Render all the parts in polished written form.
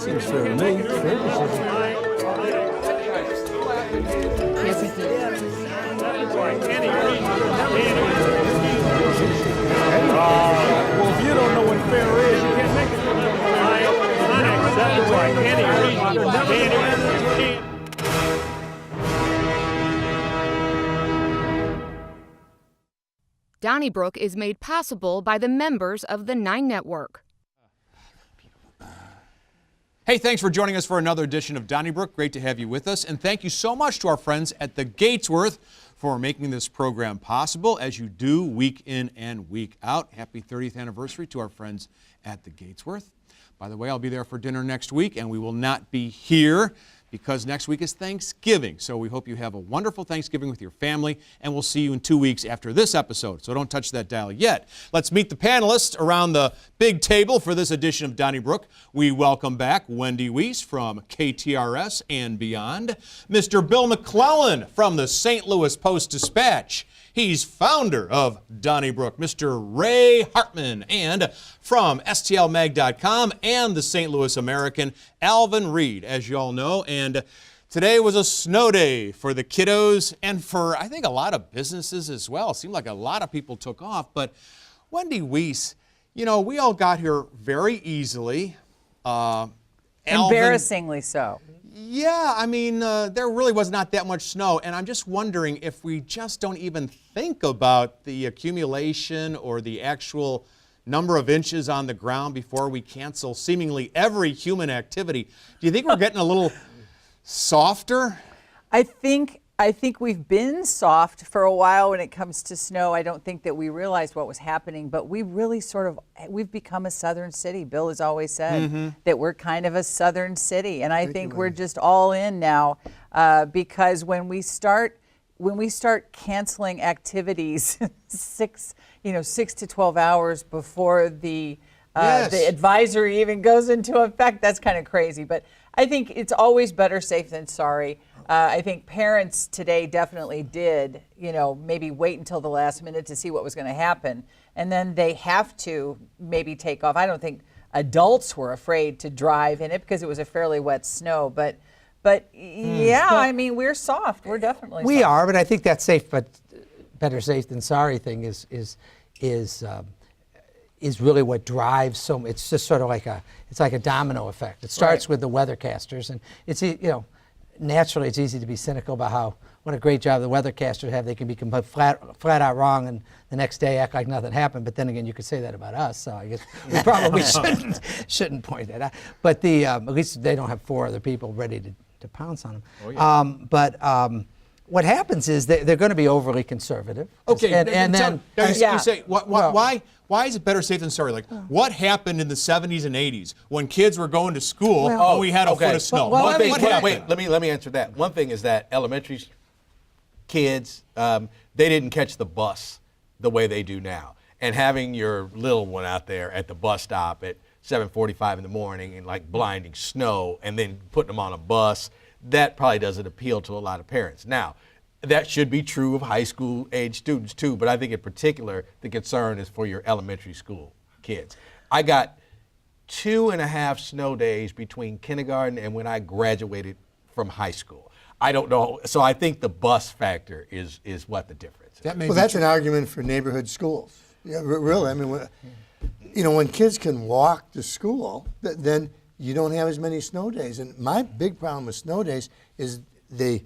Seems fair to me. Well, if you don't know what fair is, you can't make it. Unacceptable by any reason. Donnybrook is made possible by the members of the 9 Network. Hey, thanks for joining us for another edition of Donnybrook. Great to have you with us. And thank you so much to our friends at the Gatesworth for making this program possible, as you do week in and week out. Happy 30th anniversary to our friends at the Gatesworth. By the way, I'll be there for dinner next week, and we will not be here because next week is Thanksgiving. So we hope you have a wonderful Thanksgiving with your family, and we'll see you in 2 weeks after this episode. So don't touch that dial yet. Let's meet the panelists around the big table for this edition of Donnybrook. We welcome back Wendy Wiese from KTRS and beyond, Mr. Bill McClellan from the St. Louis Post-Dispatch. He's founder of Donnybrook, Mr. Ray Hartmann, and from STLmag.com and the St. Louis American, Alvin Reid, as you all know. And today was a snow day for the kiddos and for, I think, a lot of businesses as well. It seemed like a lot of people took off. But Wendy Wiese, you know, we all got here very easily. Embarrassingly so. Yeah, I mean, there really was not that much snow, and I'm just wondering if we just don't even think about the accumulation or the actual number of inches on the ground before we cancel seemingly every human activity. Do you think we're getting a little softer? I think we've been soft for a while when it comes to snow. I don't think that we realized what was happening, but we really we've become a southern city. Bill has always said that we're kind of a southern city, and I think we're just all in now because when we start canceling activities 6 to 12 hours before the advisory even goes into effect, that's kind of crazy. But I think it's always better safe than sorry. I think parents today definitely did, maybe wait until the last minute to see what was going to happen. And then they have to maybe take off. I don't think adults were afraid to drive in it because it was a fairly wet snow. But yeah, I mean, we're soft. We're definitely soft. We are, but I think that safe but better safe than sorry thing is really what drives so. It's just sort of like a domino effect. It starts with the weathercasters, and it's naturally it's easy to be cynical about what a great job the weathercasters have. They can be flat out wrong, and the next day act like nothing happened. But then again, you could say that about us. So I guess we probably shouldn't point that out. But at least they don't have 4 other people ready to pounce on them. Oh, yeah. What happens is they're going to be overly conservative. Okay, and then you say why is it better safe than sorry? Like, what happened in the 70s and 80s when kids were going to school and we had a foot of snow? What happened? Wait, let me answer that. One thing is that elementary kids, they didn't catch the bus the way they do now. And having your little one out there at the bus stop at 7:45 in the morning in like blinding snow and then putting them on a bus, that probably doesn't appeal to a lot of parents. Now, that should be true of high school age students too, but I think in particular the concern is for your elementary school kids. I got 2.5 snow days between kindergarten and when I graduated from high school. I don't know, so I think the bus factor is what the difference is. Well, that's an argument for neighborhood schools. Yeah, really. I mean, when kids can walk to school, then you don't have as many snow days. And my big problem with snow days is they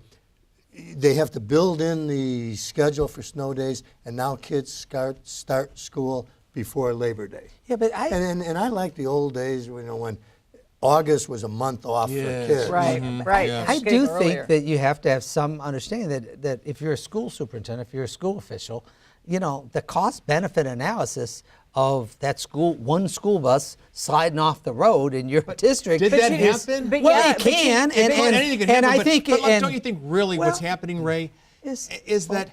have to build in the schedule for snow days, and now kids start school before Labor Day. Yeah, but I like the old days, when August was a month off for kids. Right, right. Yeah. I do think that you have to have some understanding that if you're a school superintendent, if you're a school official, the cost-benefit analysis of that one school bus sliding off the road in your district. Did that happen? Well, it can, and I think. But don't you think really what's happening, Ray, is that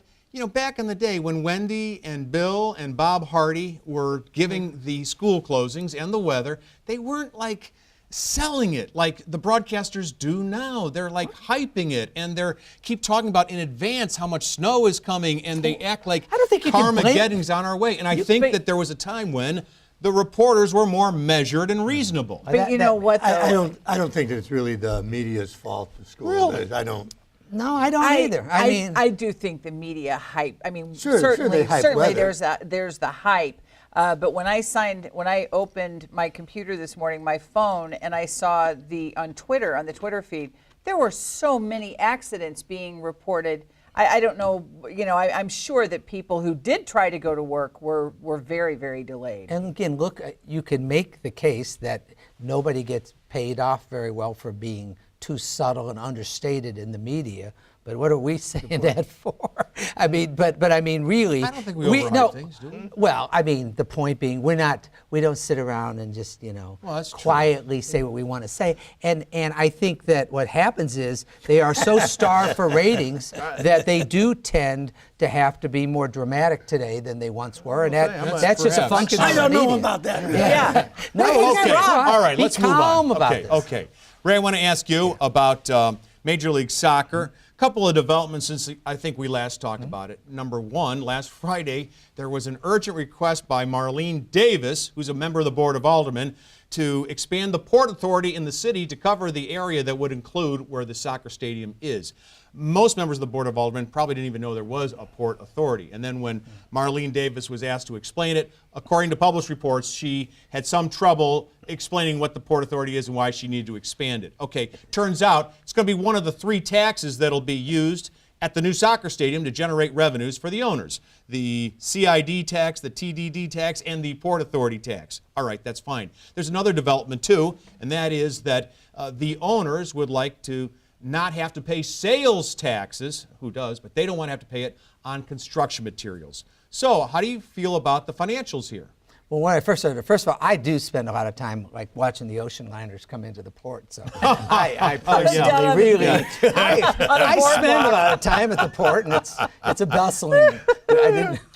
back in the day when Wendy and Bill and Bob Hardy were giving the school closings and the weather, they weren't like selling it like the broadcasters do now. They're like hyping it, and they keep talking about in advance how much snow is coming, and they act like Carmageddon's on our way. And I think that there was a time when the reporters were more measured and reasonable. But you know what, though? I don't think that it's really the media's fault. The school. Really? I don't. No, I don't either. I mean, I do think the media hype. I mean, Sure, they hype certainly weather. there's the hype. But when I opened my computer this morning, my phone, and I saw on the Twitter feed, there were so many accidents being reported. I don't know, I'm sure that people who did try to go to work were very, very delayed. and again, look, you can make the case that nobody gets paid off very well for being too subtle and understated in the media. But what are we saying that for? I mean, but I mean, really, I don't think we overhype things, do we? Well, I mean, the point being, we don't sit around and just that's true. quietly say what we want to say. And I think that what happens is they are so starved for ratings that they do tend to have to be more dramatic today than they once were, and that's just a perhaps. function of I the don't media. know about that. Yeah. No, Okay, all right, let's move on. calm about okay, this. okay. Ray, I want to ask you about Major League Soccer. A couple of developments since I think we last talked about it. Number one, last Friday, there was an urgent request by Marlene Davis, who's a member of the Board of Aldermen, to expand the Port Authority in the city to cover the area that would include where the soccer stadium is. Most members of the Board of Aldermen probably didn't even know there was a Port Authority. And then when Marlene Davis was asked to explain it, according to published reports, she had some trouble explaining what the Port Authority is and why she needed to expand it. Okay, turns out it's going to be one of the 3 taxes that'll be used at the new soccer stadium to generate revenues for the owners. The CID tax, the TDD tax, and the Port Authority tax. All right, that's fine. There's another development too, and that is that the owners would like to not have to pay sales taxes, who does, but they don't want to have to pay it on construction materials. So how do you feel about the financials here? Well, when I first started, first of all, I do spend a lot of time like watching the ocean liners come into the port. So I personally really, I spend a lot of time at the port, and it's a bustling.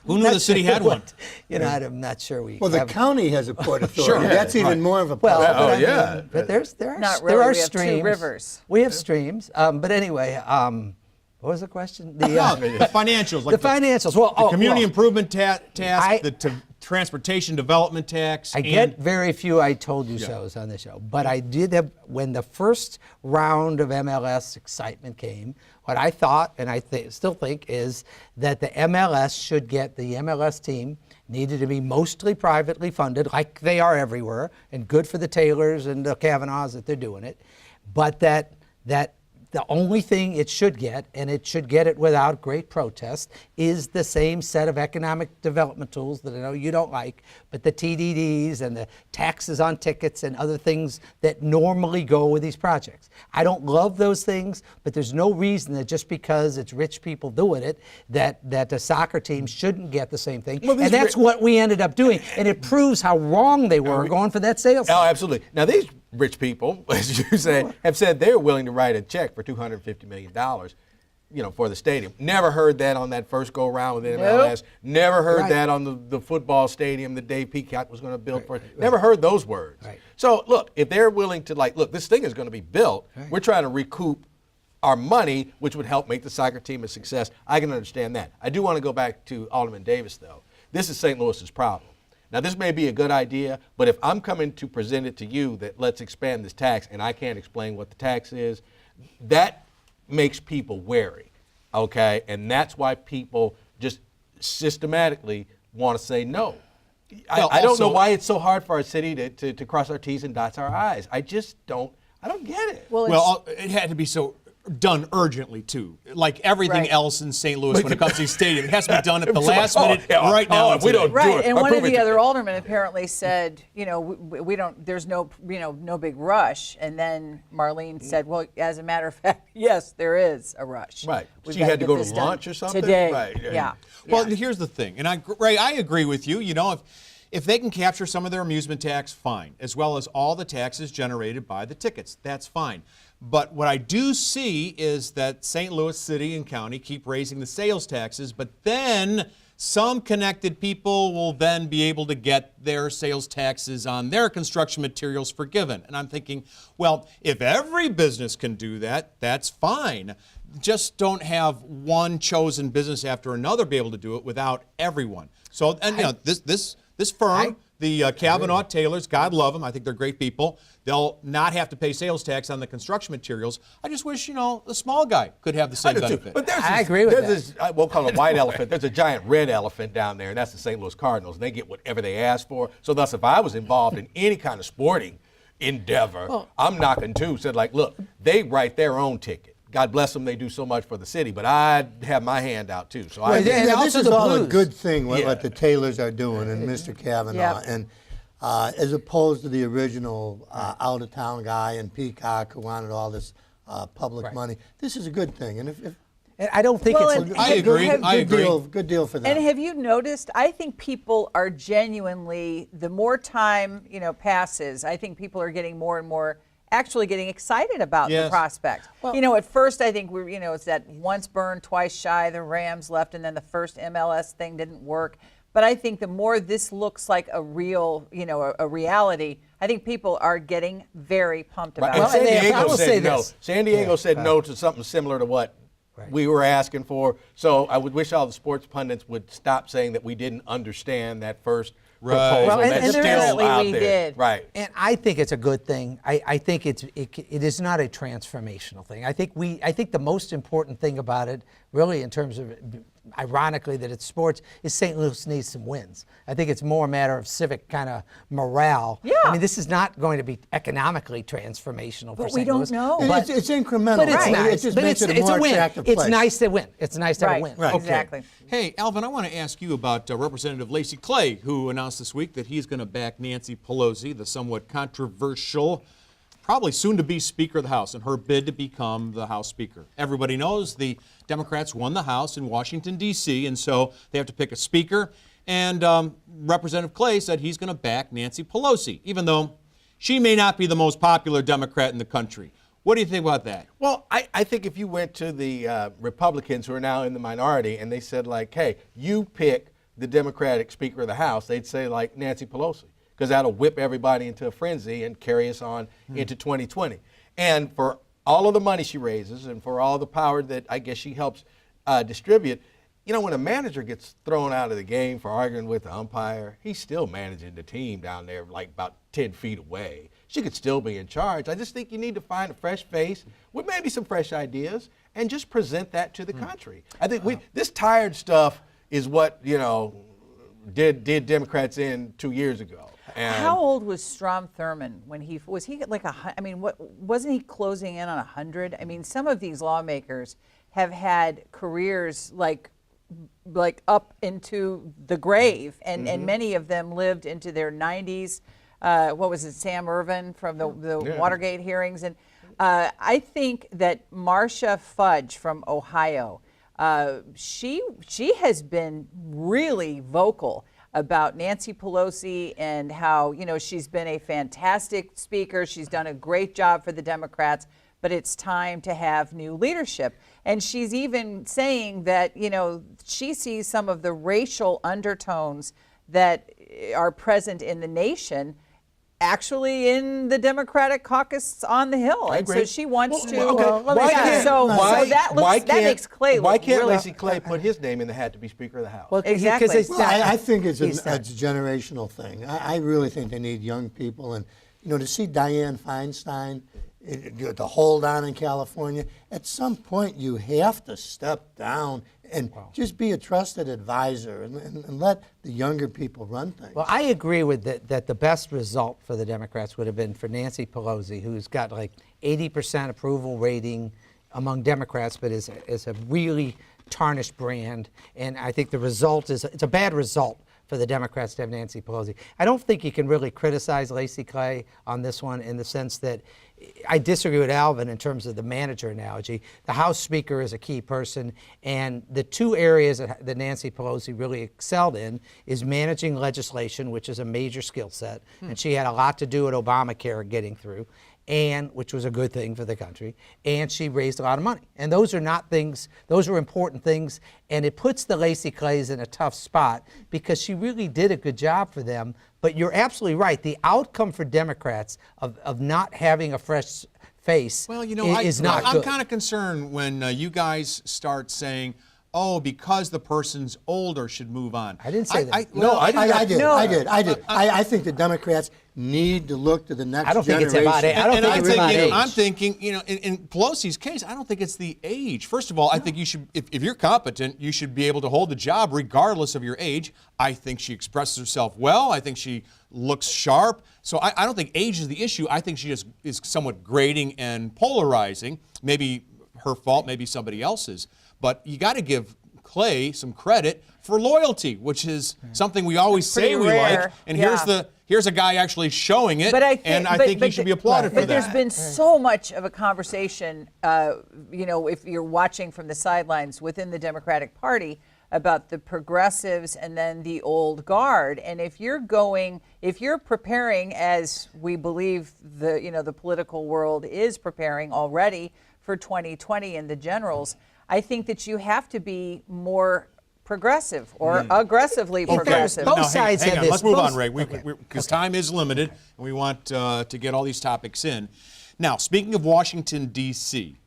Who knew the city had one? I'm not sure we. Well, the have, county has a port authority. Sure. That's even more of a well, problem. but Oh, I mean, yeah. but there are Not there really. are We have 2 streams. rivers. We have streams. But anyway, what was the question? The Financials. Like the financials. Well, the community well, improvement task, the transportation development tax. I get very few I told you so's on the show, but I did have, when the first round of MLS excitement came, what I thought, and I still think, is that the MLS team needed to be mostly privately funded, like they are everywhere, and good for the Taylors and the Kavanaughs that they're doing it, but that the only thing it should get, and it should get it without great protest, is the same set of economic development tools that I know you don't like, but the TDDs and the taxes on tickets and other things that normally go with these projects. I don't love those things, but there's no reason that just because it's rich people doing it, that the soccer team shouldn't get the same thing. Well, and that's what we ended up doing, and it proves how wrong they were going for that sales. Oh, absolutely. Now, these rich people, as you said, have said they're willing to write a check for $250 million, for the stadium. Never heard that on that first go-around with MLS. Never heard that on the football stadium that Dave Peacock was going to build for it. Never heard those words. Right. So, look, if they're willing to, look, this thing is going to be built. Right. We're trying to recoup our money, which would help make the soccer team a success. I can understand that. I do want to go back to Alderman Davis, though. This is St. Louis's problem. Now, this may be a good idea, but if I'm coming to present it to you that let's expand this tax and I can't explain what the tax is, that makes people wary, okay? And that's why people just systematically want to say no. I don't know why it's so hard for our city to cross our T's and dots our I's. I just don't get it. Well, it had to be so done urgently too. Like everything else in St. Louis when it comes to the stadium, it has to be done at the last minute, right now. If we don't do it, and one of the other aldermen apparently said, we don't. There's no big rush. And then Marlene said, well, as a matter of fact, yes, there is a rush. Right. We've She got had to get go to this done lunch or something? today. Right. Yeah. Well, here's the thing, and Ray, I agree with you. If they can capture some of their amusement tax, fine, as well as all the taxes generated by the tickets, that's fine. But what I do see is that St. Louis City and County keep raising the sales taxes, but then some connected people will then be able to get their sales taxes on their construction materials forgiven. And I'm thinking, well, if every business can do that, that's fine. Just don't have one chosen business after another be able to do it without everyone. So, and this firm The Kavanaugh Taylors, God love them. I think they're great people. They'll not have to pay sales tax on the construction materials. I just wish, the small guy could have the same benefit. But I agree with that. This, we'll call it a white elephant. There's a giant red elephant down there, and that's the St. Louis Cardinals. And they get whatever they ask for. So thus, if I was involved in any kind of sporting endeavor, I'm knocking too. Said like, look, they write their own ticket. God bless them, they do so much for the city, but I'd have my hand out too. So and this also is the all a Blues. good thing, what the Taylors are doing, and Mr. Kavanaugh, and as opposed to the original out-of-town guy and Peacock who wanted all this public money. This is a good thing, and if And I don't think it's. I agree. Good deal for them. And have you noticed, I think people are genuinely, the more time, passes, I think people are getting more and more actually getting excited about the prospect. At first I think it's that once burned, twice shy, the Rams left, and then the first MLS thing didn't work. But I think the more this looks like a real, a reality, I think people are getting very pumped about And it. San Diego I will say said no. this. San Diego said no to something similar to what we were asking for. So I would wish all the sports pundits would stop saying that we didn't understand that first proposal. Well, and That's still apparently out we there. did. Right. And I think it's a good thing. I think it is not a transformational thing. I think the most important thing about it, really, in terms of, ironically, that it's sports, is St. Louis needs some wins. I think it's more a matter of civic kind of morale. Yeah. I mean, this is not going to be economically transformational for But St. we don't Louis. know. But it's incremental. But it's right? nice. It just but makes it a it's more a win. attractive It's place. nice to win. It's nice to have a win. Right. Exactly. Hey, Alvin, I want to ask you about Representative Lacey Clay, who announced this week that he's going to back Nancy Pelosi, the somewhat controversial, probably soon-to-be Speaker of the House, in her bid to become the House Speaker. Everybody knows the Democrats won the House in Washington, D.C., and so they have to pick a Speaker. And Representative Clay said he's going to back Nancy Pelosi, even though she may not be the most popular Democrat in the country. What do you think about that? Well, I think if you went to the Republicans who are now in the minority and they said like, hey, you pick the Democratic Speaker of the House, they'd say like Nancy Pelosi, because that'll whip everybody into a frenzy and carry us on into 2020. And for all of the money she raises and for all the power that I guess she helps distribute, when a manager gets thrown out of the game for arguing with the umpire, he's still managing the team down there like about 10 feet away. She could still be in charge. I just think you need to find a fresh face with maybe some fresh ideas and just present that to the country. I think this tired stuff is what, did Democrats in 2 years ago. And How old was Strom Thurmond when was he like wasn't he closing in on 100? I mean, some of these lawmakers have had careers like up into the grave, and many of them lived into their 90s. What was it, Sam Ervin from the Watergate hearings? And I think that Marcia Fudge from Ohio, she has been really vocal about Nancy Pelosi and how, she's been a fantastic speaker. She's done a great job for the Democrats, but it's time to have new leadership. And she's even saying that, she sees some of the racial undertones that are present in the nation actually in the Democratic caucus on the Hill. And so she wants to. That makes Clay Why look can't really. Lacey Clay put his name in the hat to be Speaker of the House? Well, Exactly. because I think it's a generational thing. I really think they need young people. And, to see Dianne Feinstein to hold on in California, at some point you have to step down and just be a trusted advisor and let the younger people run things. Well, I agree with that the best result for the Democrats would have been for Nancy Pelosi, who's got like 80% approval rating among Democrats, but is a really tarnished brand. And I think the result it's a bad result for the Democrats to have Nancy Pelosi. I don't think you can really criticize Lacey Clay on this one in the sense that I disagree with Alvin in terms of the manager analogy. The House Speaker is a key person, and the two areas that Nancy Pelosi really excelled in is managing legislation, which is a major skill set, and she had a lot to do with Obamacare getting through, and which was a good thing for the country, and she raised a lot of money. And those are not things, those are important things, and it puts the Lacey Clays in a tough spot because she really did a good job for them. But you're absolutely right. The outcome for Democrats of not having a fresh face Well, is not good. I'm kind of concerned when you guys start saying, oh, because the person's older should move on. I didn't say that. I think the Democrats need to look to the next I don't think generation. it's about age. I don't And think it's about age. I'm thinking, in Pelosi's case, I don't think it's the age. First of all, I think you should, if you're competent, you should be able to hold the job regardless of your age. I think she expresses herself well. I think she looks sharp. So I don't think age is the issue. I think she just is somewhat grating and polarizing. Maybe her fault, maybe somebody else's. But you got to give Clay some credit for loyalty, which is something we always say we rare. like. And Yeah. here's a guy actually showing it, I think he should be applauded for But that. there's been so much of a conversation, if you're watching from the sidelines within the Democratic Party, about the progressives and then the old guard. And if you're preparing, as we believe the political world is preparing already for 2020 and the generals, I think that you have to be more progressive or aggressively progressive. both Now, sides hang have on. this. Let's move on, Both- Ray, okay. because time is limited, and we want to get all these topics in. Now, speaking of Washington, D.C.,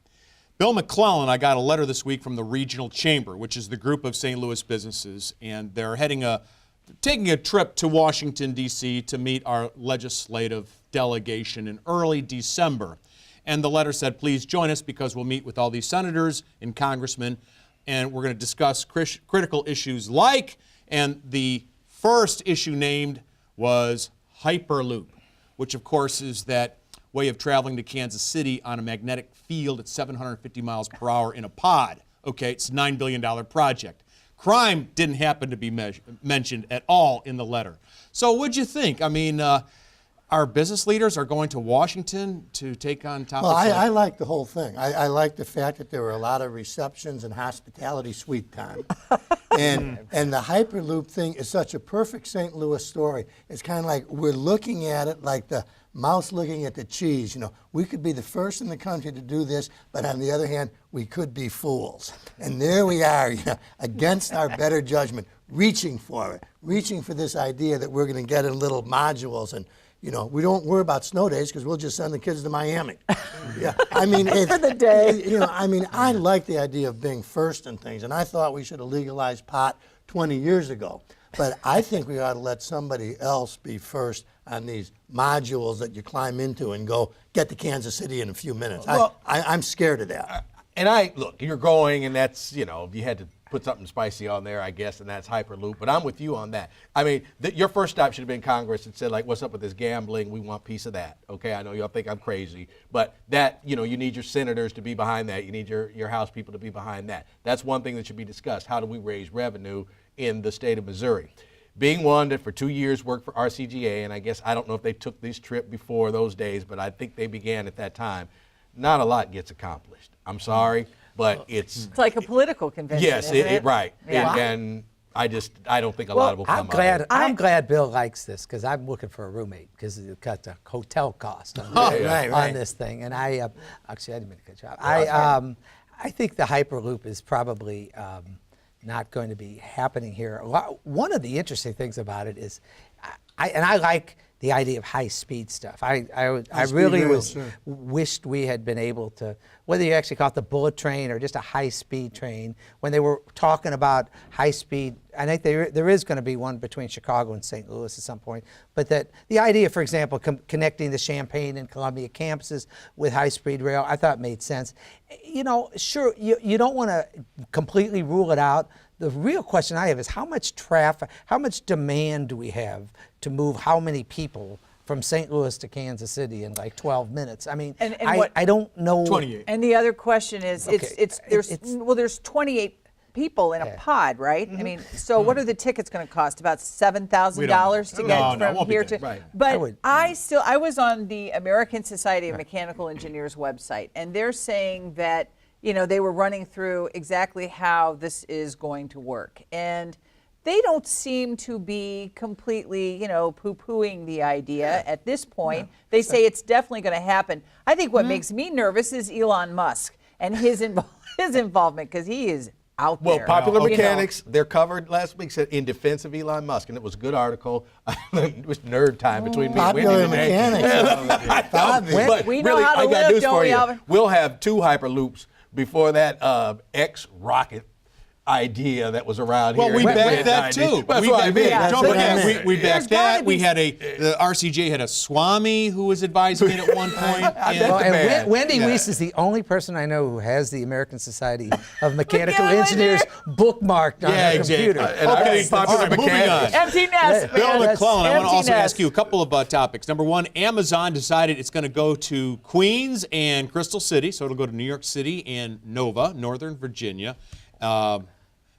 Bill McClellan, I got a letter this week from the Regional Chamber, which is the group of St. Louis businesses, and they're taking a trip to Washington, D.C. to meet our legislative delegation in early December. And the letter said, please join us because we'll meet with all these senators and congressmen, and we're going to discuss critical issues like, and the first issue named was Hyperloop, which of course is that way of traveling to Kansas City on a magnetic field at 750 miles per hour in a pod. Okay, it's a $9 billion project. Crime didn't happen to be mentioned at all in the letter. So what'd you think? I mean, our business leaders are going to Washington to take on topics Well, like... I like the whole thing. I like the fact that there were a lot of receptions and hospitality suite time. And the Hyperloop thing is such a perfect St. Louis story. It's kind of like we're looking at it like the mouse looking at the cheese. We could be the first in the country to do this, but on the other hand, we could be fools. And there we are, against our better judgment, reaching for it, reaching for this idea that we're going to get in little modules and we don't worry about snow days because we'll just send the kids to Miami. Yeah, I mean, For the day. I like the idea of being first in things, and I thought we should have legalized pot 20 years ago. But I think we ought to let somebody else be first on these modules that you climb into and go get to Kansas City in a few minutes. I'm scared of that. And look, you're going, and that's, you had to put something spicy on there, I guess, and that's Hyperloop. But I'm with you on that. I mean, your first stop should have been Congress and said, like, what's up with this gambling? We want a piece of that. Okay, I know y'all think I'm crazy, but that, you need your senators to be behind that. You need your House people to be behind that. That's one thing that should be discussed. How do we raise revenue in the state of Missouri? Being one that for 2 years worked for RCGA, and I don't know if they took this trip before those days, but I think they began at that time. Not a lot gets accomplished. I'm sorry, but it's like a political convention. yes, isn't it? right. Yeah. And I don't think a lot will come out of it. I'm glad Bill likes this because I'm looking for a roommate because it cut the hotel cost on, right. on this thing. And I actually I didn't mean to cut you off. I think the Hyperloop is probably not going to be happening here. One of the interesting things about it is, I like the idea of high-speed stuff. I really wished we had been able to, whether you actually call it the bullet train or just a high-speed train, when they were talking about high-speed, I think there is going to be one between Chicago and St. Louis at some point, but that the idea, for example, connecting the Champaign and Columbia campuses with high-speed rail, I thought made sense. Sure, you don't want to completely rule it out. The real question I have is how much traffic, how much demand do we have to move how many people from St. Louis to Kansas City in like 12 minutes? I mean, I don't know. 28. And the other question is, Okay. there's 28 people in a pod, right? I mean, so what are the tickets going to cost? About $7,000 to get No, it won't from be here that. to. Right. But I was on the American Society of Mechanical Engineers website, and they're saying that they were running through exactly how this is going to work, and they don't seem to be completely, poo-pooing the idea at this point. They say it's definitely going to happen. I think what makes me nervous is Elon Musk and his involvement, because he is out there. Well, Popular Mechanics, they're covered last week, said in defense of Elon Musk, and it was a good article. It was nerd time between me and Wendy Popular today. Mechanics. But We know really, how to I got live, news don't for we, you. Alvin? We'll have 2 Hyperloops before that X rocket idea that was around Well, here. we in the backed that mid-nineties. too. That's We what I backed- mean. Yeah. Don't That's what I forget, meant. we There's backed gotta that. We be- had the RCJ had a Swami who was advising it at one point. and- Well, and man. Wendy Yeah. Wiese is the only person I know who has the American Society of Mechanical McClellan Engineers bookmarked on Yeah, her exactly. computer. And I Okay, was popular all right, moving mechanic. on. Empty nest, Bill man. McClellan, I want to Empty also ask nest. you a couple of topics. Number one, Amazon decided it's going to go to Queens and Crystal City, so it'll go to New York City and Nova, Northern Virginia.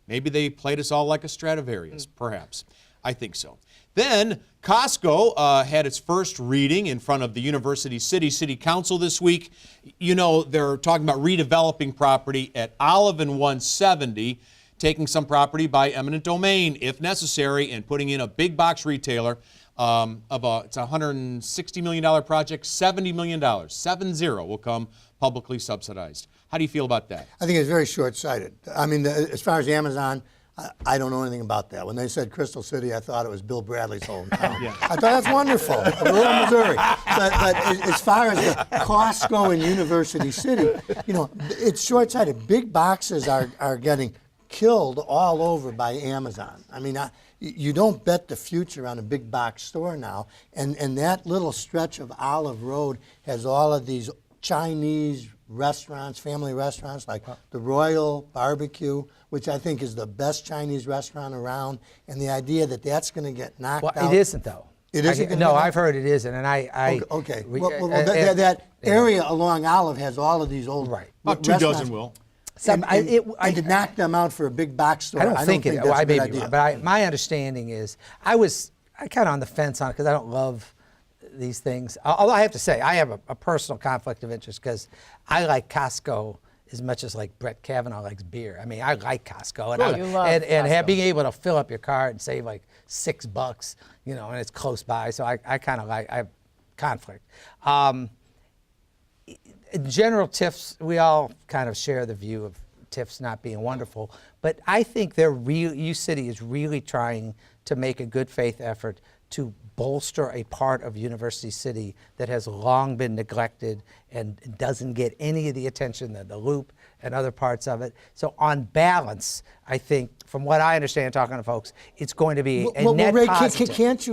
Maybe they played us all like a Stradivarius, perhaps. I think so. Then Costco had its first reading in front of the University City Council this week. You know, they're talking about redeveloping property at Olive and 170, taking some property by eminent domain if necessary, and putting in a big box retailer it's a $160 million project, $70 million, 70 will come publicly subsidized. How do you feel about that? I think it's very short-sighted. I mean, as far as Amazon, I don't know anything about that. When they said Crystal City, I thought it was Bill Bradley's hometown. I thought that's wonderful, rural Missouri. But as far as the Costco and University City, you know, it's short-sighted. Big boxes are getting killed all over by Amazon. I mean, you don't bet the future on a big box store now. And that little stretch of Olive Road has all of these Chinese restaurants, family restaurants like the Royal Barbecue, which I think is the best Chinese restaurant around. And the idea that that's going to get knocked Well, out. it isn't though. It isn't gonna No, be knocked- I've heard it isn't, and I. Okay. we- Well, and- that area along Olive has all of these old Right. About 2 restaurants. dozen will. And to knock them out for a big box store, I don't think that's I a good may be idea. wrong, but my understanding is I kind of on the fence on it because I don't love these things. Although I have to say I have a personal conflict of interest because I like Costco as much as like Brett Kavanaugh likes beer. I mean, I like Costco, and You love and Costco. being able to fill up your cart and save like $6, you know, and it's close by. So I kind of like I have conflict. In general, TIFs, we all kind of share the view of TIFs not being wonderful, but I think U-City is really trying to make a good faith effort to bolster a part of University City that has long been neglected and doesn't get any of the attention that the Loop and other parts of it. So on balance, I think, from what I understand talking to folks, it's going to be a net Ray, positive. can't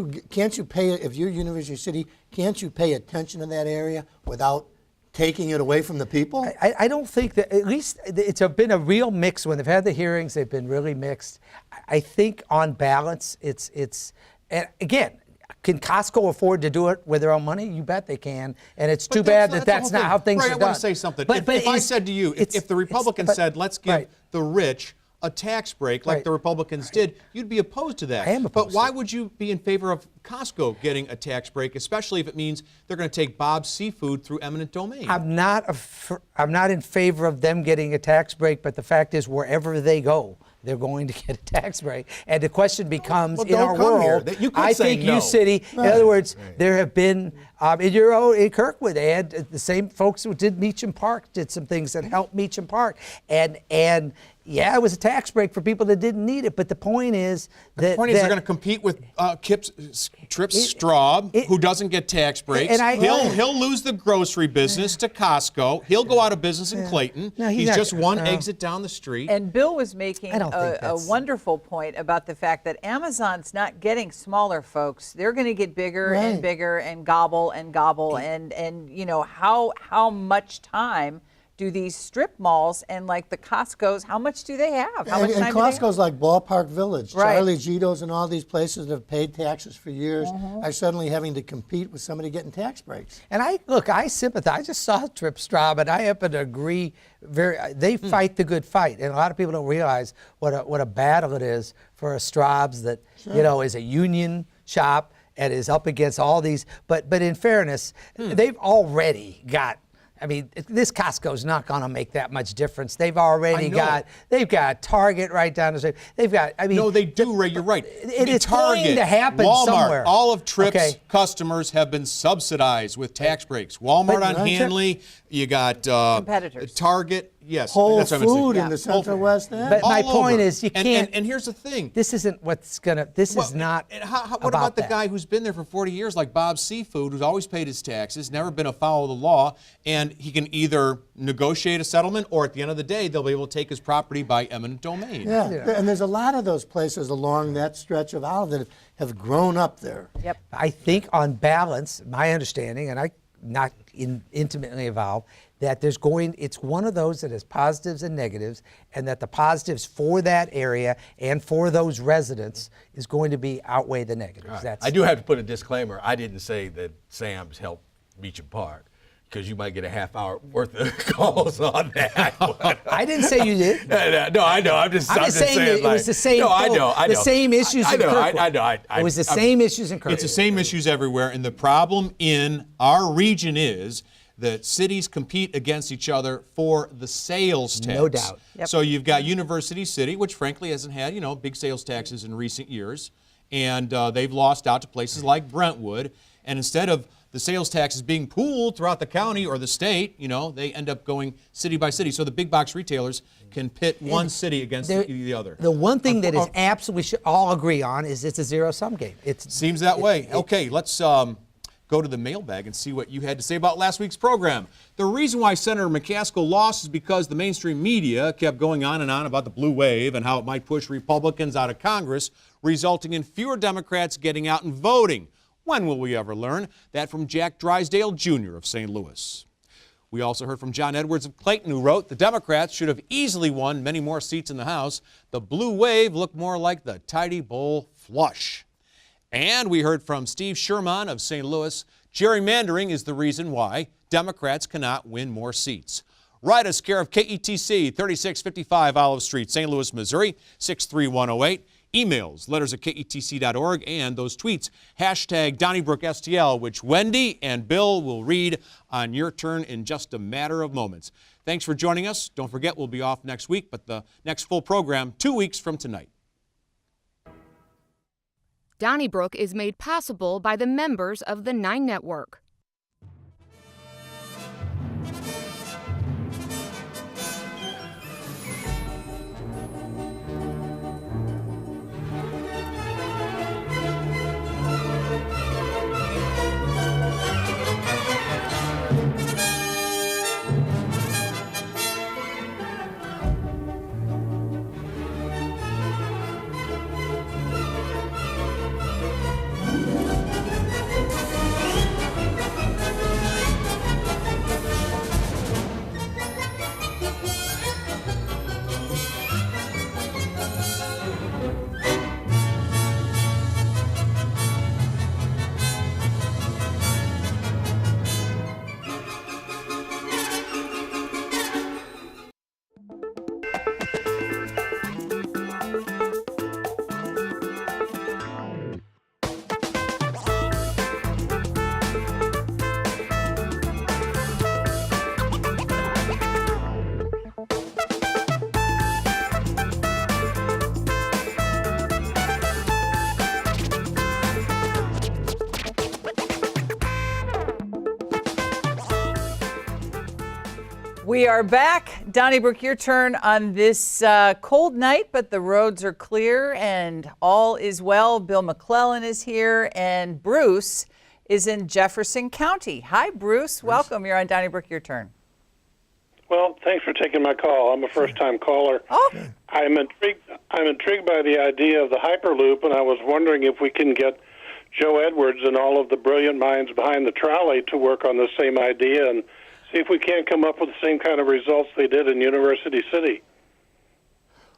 you pay, if you're University City, can't you pay attention to that area without taking it away from the people? I don't think that, at least it's been a real mix. When they've had the hearings, they've been really mixed. I think on balance, it's and again, can Costco afford to do it with their own money? You bet they can. And it's too bad that that's not how things Ray, are I done. want to say something. But If I said to you, if the Republicans said, let's give right. the rich a tax break like Right. the Republicans did, you'd be opposed to that. I am But opposed why to it. would you be in favor of Costco getting a tax break, especially if it means they're going to take Bob's Seafood through eminent domain? I'm not in favor of them getting a tax break, but the fact is, wherever they go, they're going to get a tax break. And the question becomes, Well, in don't our come here. world, You could I say think no. U-City, in other words, there have been, in Kirkwood, they had the same folks who did Meacham Park, did some things that helped Meacham Park. And yeah, it was a tax break for people that didn't need it, but the point is that... The point is they're going to compete with Tripp Straub, who doesn't get tax breaks. and He'll lose the grocery business to Costco. He'll go out of business in Clayton. No, he's he's not just gonna- one no. exit down the street. And Bill was making I don't think a that's- wonderful point about the fact that Amazon's not getting smaller, folks. They're going to get bigger and Right. bigger and gobble and you know how much time do these strip malls and like the Costco's, how much do they have? How much And time do they have? Costco's like Ballpark Village. Right. Charlie Gito's and all these places that have paid taxes for years are suddenly having to compete with somebody getting tax breaks. And I sympathize. I just saw Tripp Straub, and I happen to agree. They fight the good fight, and a lot of people don't realize what a battle it is for a Straub's that is a union shop and is up against all these. But in fairness, they've already got. I mean, this Costco's not going to make that much difference. They've already they've got Target right down the street. They've got, I mean. No, they do, Ray, you're right. It's Target, going to happen Walmart, somewhere. all of Tripp's Okay. customers have been subsidized with tax breaks. Walmart on But- Hanley, you got Competitors. Target, Yes, Whole that's what I'm saying. food Yeah. in the Central West End. But my All point over. is, you can't. And here's the thing. This isn't what's gonna. This is not. And what about the that. guy who's been there for 40 years, like Bob Seafood, who's always paid his taxes, never been afoul of the law, and he can either negotiate a settlement, or at the end of the day, they'll be able to take his property by eminent domain. Yeah, and there's a lot of those places along that stretch of Olive that have grown up there. Yep. I think on balance, my understanding, and I not intimately involved, that it's one of those that has positives and negatives, and that the positives for that area and for those residents is going to be outweigh the negatives. That's, I do have to put a disclaimer. I didn't say that Sam's helped Beecham Park, because you might get a half hour worth of calls on that. I didn't say you did. No, I know. I'm just saying that it was the same. No, I know. The same issues in Kirkwood. I know. It was the same issues in Kirkwood. It's the same issues everywhere, and the problem in our region is that cities compete against each other for the sales tax. No doubt. Yep. So you've got University City, which frankly hasn't had, big sales taxes in recent years, and they've lost out to places like Brentwood, and instead of the sales taxes being pooled throughout the county or the state, they end up going city by city. So the big box retailers can pit one city against the other. The one thing that is absolutely we should all agree on is it's a zero-sum game. Seems that way. Okay, let's go to the mailbag and see what you had to say about last week's program. The reason why Senator McCaskill lost is because the mainstream media kept going on and on about the blue wave and how it might push Republicans out of Congress, resulting in fewer Democrats getting out and voting. When will we ever learn? That from Jack Drysdale Jr. of St. Louis. We also heard from John Edwards of Clayton, who wrote, the Democrats should have easily won many more seats in the House. The blue wave looked more like the tidy bowl flush. And we heard from Steve Sherman of St. Louis. Gerrymandering is the reason why Democrats cannot win more seats. Write us, care of KETC, 3655 Olive Street, St. Louis, Missouri, 63108. Emails, letters at ketc.org, and those tweets, hashtag DonnybrookSTL, which Wendy and Bill will read on your turn in just a matter of moments. Thanks for joining us. Don't forget, we'll be off next week, but the next full program 2 weeks from tonight. Donnybrook is made possible by the members of the 9 Network. We are back. Donnybrook, your turn on this cold night, but the roads are clear and all is well. Bill McClellan is here, and Bruce is in Jefferson County. Hi, Bruce. Welcome. You're on Donnybrook, your turn. Well, thanks for taking my call. I'm a first-time caller. Oh, I'm intrigued by the idea of the Hyperloop, and I was wondering if we can get Joe Edwards and all of the brilliant minds behind the trolley to work on the same idea and see if we can't come up with the same kind of results they did in University City.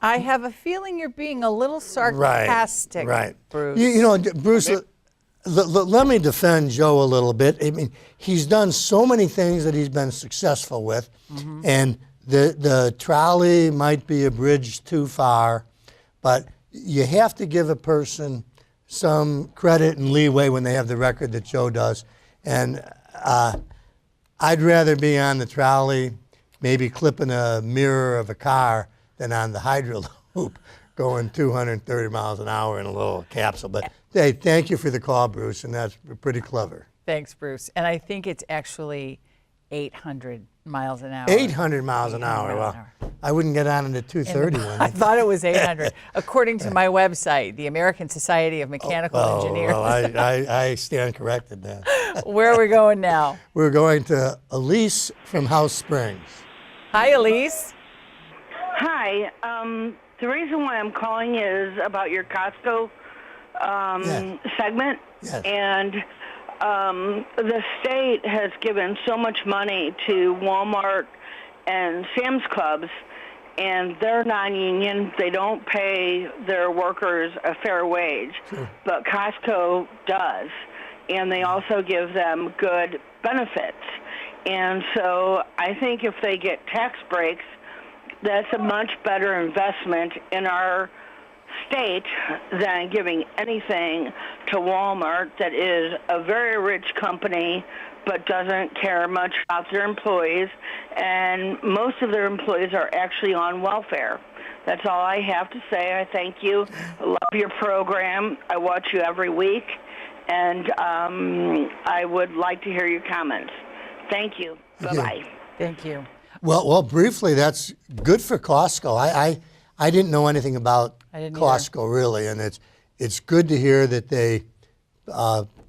I have a feeling you're being a little sarcastic, Right. Bruce. Bruce, let me defend Joe a little bit. I mean, he's done so many things that he's been successful with, and the trolley might be a bridge too far, but you have to give a person some credit and leeway when they have the record that Joe does. And I'd rather be on the trolley, maybe clipping a mirror of a car, than on the Hyperloop going 230 miles an hour in a little capsule. But hey, thank you for the call, Bruce, and that's pretty clever. Thanks, Bruce. And I think it's actually 800 miles an hour. 800 miles an hour. 800 miles Well, an hour. I wouldn't get on in the 230 one. I thought it was 800. According to my website, the American Society of Mechanical Engineers. Well, I stand corrected then. Where are we going now? We're going to Elise from House Springs. Hi, Elise. Hi. The reason why I'm calling is about your Costco Yes. segment. Yes. And the state has given so much money to Walmart and Sam's Clubs, and they're non-union. They don't pay their workers a fair wage, but Costco does. And they also give them good benefits. And so I think if they get tax breaks, that's a much better investment in our state than giving anything to Walmart, that is a very rich company but doesn't care much about their employees, and most of their employees are actually on welfare. That's all I have to say. I thank you. I love your program. I watch you every week, and I would like to hear your comments. Thank you. Bye-bye. Thank you. Well, briefly, that's good for Costco. I didn't know anything about Costco really, and it's good to hear that they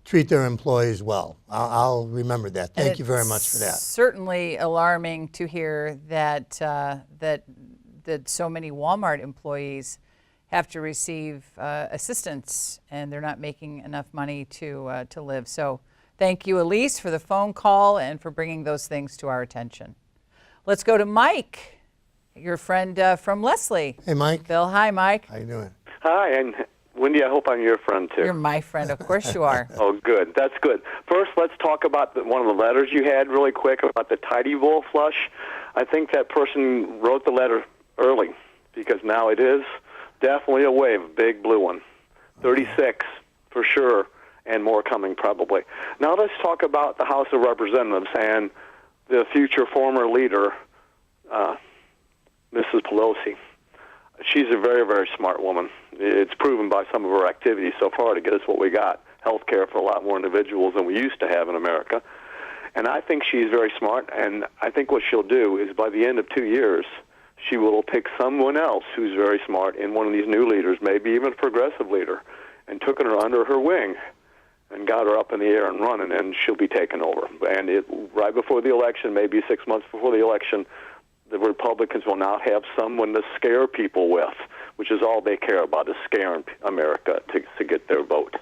treat their employees well. I'll remember that. Thank you very much for that. Certainly alarming to hear that that so many Walmart employees have to receive assistance, and they're not making enough money to live. So thank you, Elise, for the phone call and for bringing those things to our attention. Let's go to Mike, your friend from Leslie. Hey, Mike. Bill, hi, Mike. How you doing? Hi, and Wendy, I hope I'm your friend, too. You're my friend, of course you are. Oh, good. That's good. First, let's talk about one of the letters you had really quick about the tidy bowl flush. I think that person wrote the letter early, because now it is definitely a wave, a big blue one. 36 for sure, and more coming probably. Now let's talk about the House of Representatives and the future former leader, Mrs. Pelosi. She's a very, very smart woman. It's proven by some of her activities so far to get us what we got, health care for a lot more individuals than we used to have in America. And I think she's very smart, and I think what she'll do is by the end of 2 years, she will pick someone else who's very smart in one of these new leaders, maybe even a progressive leader, and took her under her wing and got her up in the air and running, and she'll be taken over. And right before the election, maybe 6 months before the election, the Republicans will now have someone to scare people with, which is all they care about, is scaring America to get their vote.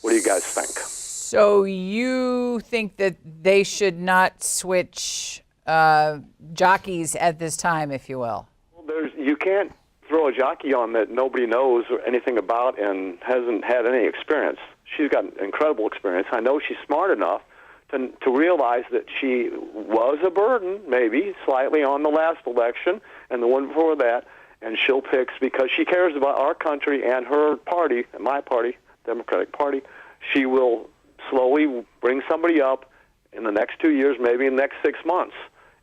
What do you guys think? So you think that they should not switch jockeys at this time, if you will? Well, you can't throw a jockey on that nobody knows anything about and hasn't had any experience. She's got incredible experience. I know she's smart enough to realize that she was a burden, maybe, slightly on the last election and the one before that, and she'll pick, because she cares about our country and her party, and my party, Democratic Party, she will slowly bring somebody up in the next 2 years, maybe in the next 6 months,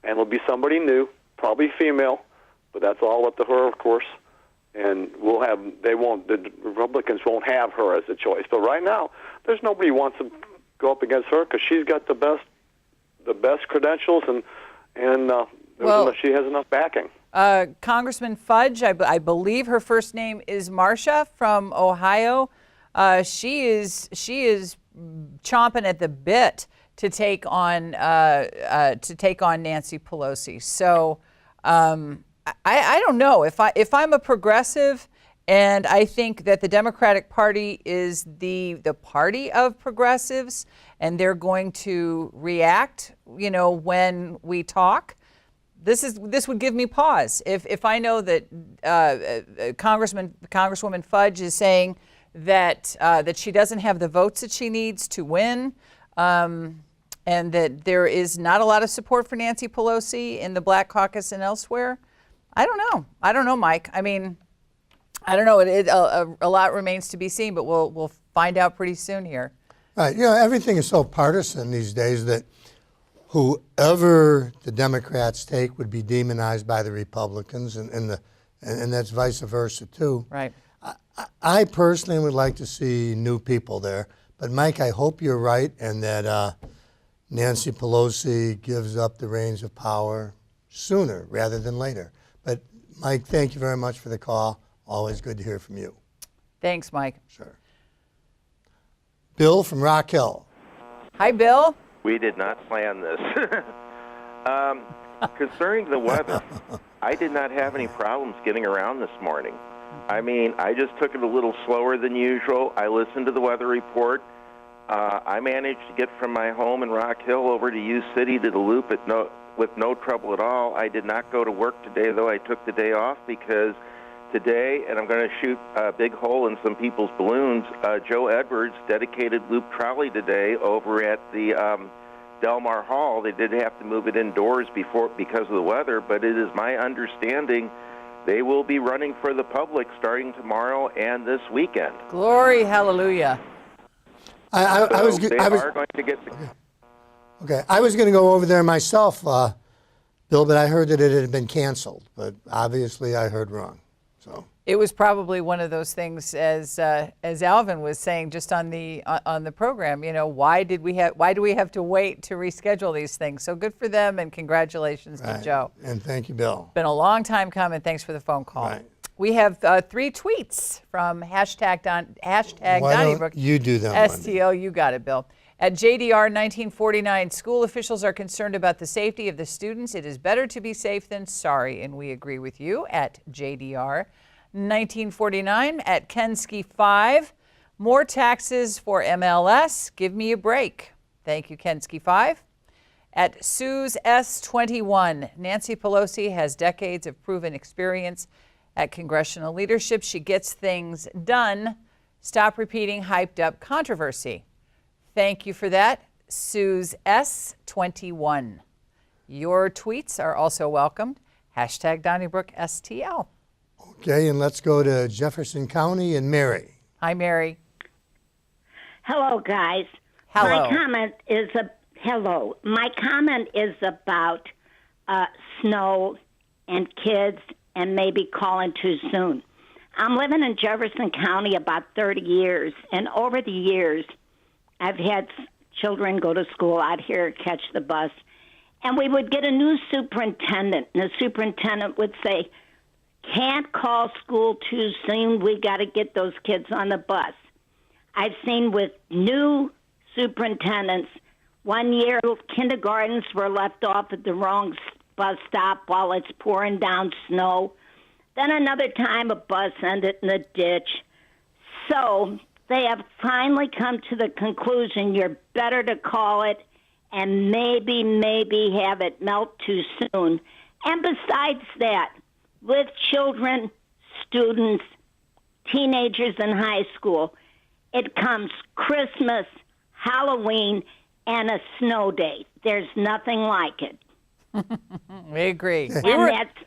and it'll be somebody new, probably female, but that's all up to her, of course. And the Republicans won't have her as a choice. But right now, there's nobody who wants to go up against her because she's got the best credentials, and she has enough backing. Congressman Fudge, I believe her first name is Marcia from Ohio. She is chomping at the bit to take on Nancy Pelosi. So. I don't know if I'm a progressive, and I think that the Democratic Party is the party of progressives, and they're going to react, when we talk. This would give me pause if I know that Congresswoman Fudge is saying that she doesn't have the votes that she needs to win. And that there is not a lot of support for Nancy Pelosi in the Black Caucus and elsewhere. I don't know, Mike. I mean, I don't know. A lot remains to be seen, but we'll find out pretty soon here. Right. Everything is so partisan these days that whoever the Democrats take would be demonized by the Republicans, and that's vice versa too. Right. I personally would like to see new people there, but Mike, I hope you're right, and that Nancy Pelosi gives up the reins of power sooner rather than later. But Mike, thank you very much for the call. Always good to hear from you. Thanks, Mike. Sure. Bill from Rock Hill. Hi, Bill. We did not plan this. Concerning the weather, I did not have any problems getting around this morning. I mean, I just took it a little slower than usual. I listened to the weather report. I managed to get from my home in Rock Hill over to Wiese City to the Loop with no trouble at all. I did not go to work today, though. I took the day off because today, and I'm going to shoot a big hole in some people's balloons, Joe Edwards dedicated Loop Trolley today over at the Delmar Hall. They did have to move it indoors because of the weather, but it is my understanding they will be running for the public starting tomorrow and this weekend. Glory, hallelujah. I was going to get. Okay, I was going to go over there myself, Bill, but I heard that it had been canceled. But obviously, I heard wrong. So it was probably one of those things, as Alvin was saying just on the program. You know, why do we have to wait to reschedule these things? So good for them, and congratulations to Joe. And thank you, Bill. Been a long time coming. Thanks for the phone call. Right. We have 3 tweets from hashtag Donnybrook. You do them, STL, you got it, Bill. At JDR 1949, school officials are concerned about the safety of the students. It is better to be safe than sorry, and we agree with you. At JDR 1949, at Kensky 5, more taxes for MLS. Give me a break. Thank you, Kensky 5. At Sue's S21, Nancy Pelosi has decades of proven experience at congressional leadership. She gets things done. Stop repeating hyped up controversy. Thank you for that, Sue's S21. Your tweets are also welcomed. Hashtag Donnybrook STL. Okay, and let's go to Jefferson County and Mary. Hi, Mary. Hello, guys. Hello. My comment is about snow and kids and maybe calling too soon. I'm living in Jefferson County about 30 years, and over the years, I've had children go to school out here, catch the bus, and we would get a new superintendent, and the superintendent would say, can't call school too soon, we got to get those kids on the bus. I've seen with new superintendents, one year kindergartens were left off at the wrong bus stop while it's pouring down snow. Then another time a bus ended in a ditch. So they have finally come to the conclusion you're better to call it and maybe have it melt too soon. And besides that, with children, students, teenagers in high school, it comes Christmas, Halloween, and a snow day. There's nothing like it. We agree. And that's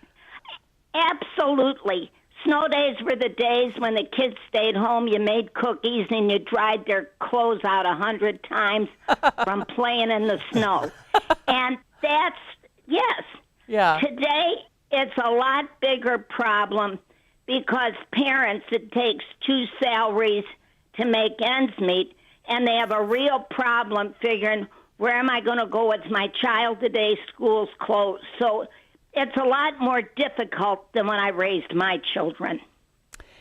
absolutely. Snow days were the days when the kids stayed home, you made cookies, and you dried their clothes out 100 times from playing in the snow. And that's, yes. Yeah. Today, it's a lot bigger problem because parents, it takes 2 salaries to make ends meet, and they have a real problem figuring, where am I going to go with my child today? School's closed. So it's a lot more difficult than when I raised my children.